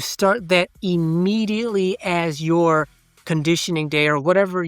start that immediately as your conditioning day or whatever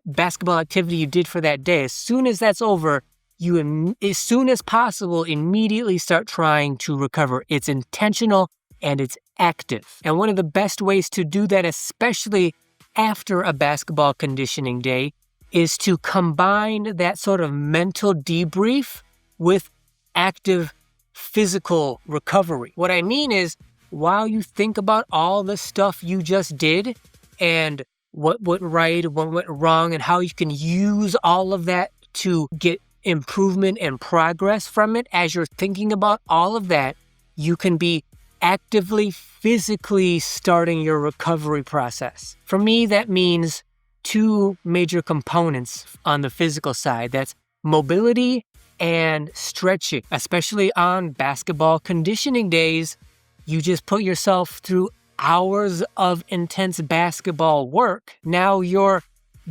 basketball activity you did for that day. As soon as that's over, you, as soon as possible, immediately start trying to recover. It's intentional and it's active. And one of the best ways to do that, especially after a basketball conditioning day, is to combine that sort of mental debrief with active physical recovery. What I mean is, while you think about all the stuff you just did and what went right, what went wrong, and how you can use all of that to get improvement and progress from it, as you're thinking about all of that, you can be actively, physically starting your recovery process. For me, that means two major components on the physical side. That's mobility and stretching. Especially on basketball conditioning days, you just put yourself through hours of intense basketball work. Now your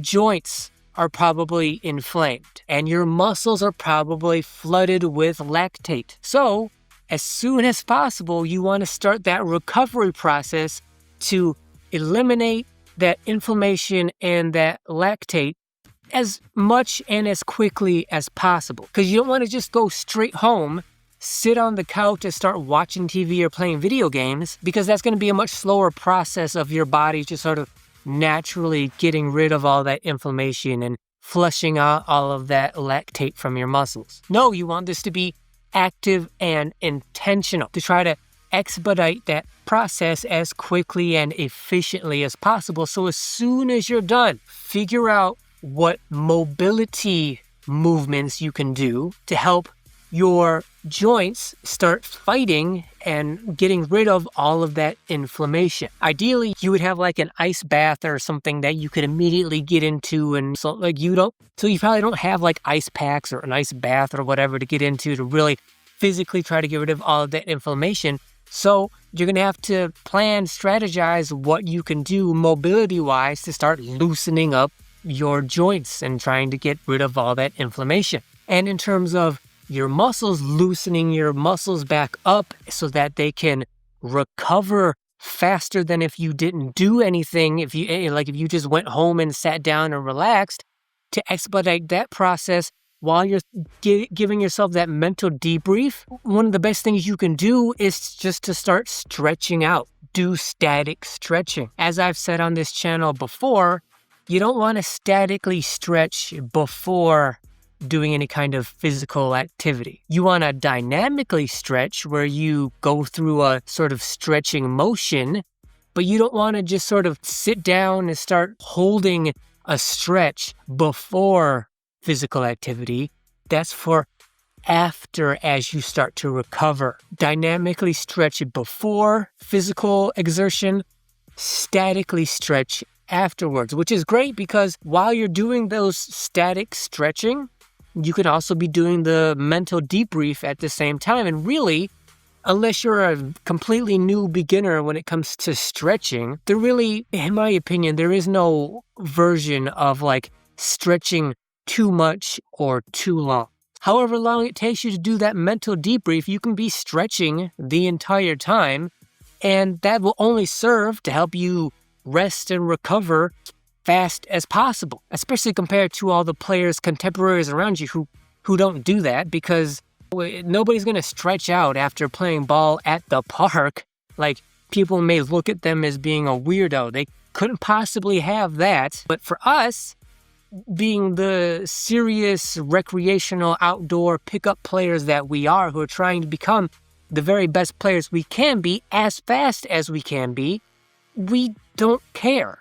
joints are probably inflamed and your muscles are probably flooded with lactate. So as soon as possible, you want to start that recovery process to eliminate that inflammation and that lactate as much and as quickly as possible. Because you don't want to just go straight home, sit on the couch and start watching TV or playing video games, because that's going to be a much slower process of your body just sort of naturally getting rid of all that inflammation and flushing out all of that lactate from your muscles. No, you want this to be active and intentional, to try to expedite that process as quickly and efficiently as possible. So as soon as you're done, figure out what mobility movements you can do to help your joints start fighting and getting rid of all of that inflammation. Ideally, you would have like an ice bath or something that you could immediately get into, and so you probably don't have like ice packs or an ice bath or whatever to get into to really physically try to get rid of all of that inflammation. So you're going to have to plan, strategize what you can do mobility-wise to start loosening up your joints and trying to get rid of all that inflammation. And in terms of your muscles, loosening your muscles back up so that they can recover faster than if you didn't do anything. If you just went home and sat down and relaxed, to expedite that process while you're giving yourself that mental debrief, one of the best things you can do is just to start stretching out. Do static stretching. As I've said on this channel before, you don't want to statically stretch before doing any kind of physical activity. You want to dynamically stretch, where you go through a sort of stretching motion, but you don't want to just sort of sit down and start holding a stretch before physical activity. That's for after, as you start to recover. Dynamically stretch before physical exertion, statically stretch afterwards, which is great because while you're doing those static stretching, you could also be doing the mental debrief at the same time. And really, unless you're a completely new beginner when it comes to stretching, in my opinion, there is no version of like stretching too much or too long. However long it takes you to do that mental debrief, you can be stretching the entire time, and that will only serve to help you rest and recover fast as possible, especially compared to all the players, contemporaries around you who don't do that, because nobody's going to stretch out after playing ball at the park. Like, people may look at them as being a weirdo. They couldn't possibly have that. But for us, being the serious recreational outdoor pickup players that we are, who are trying to become the very best players we can be as fast as we can be, we don't care.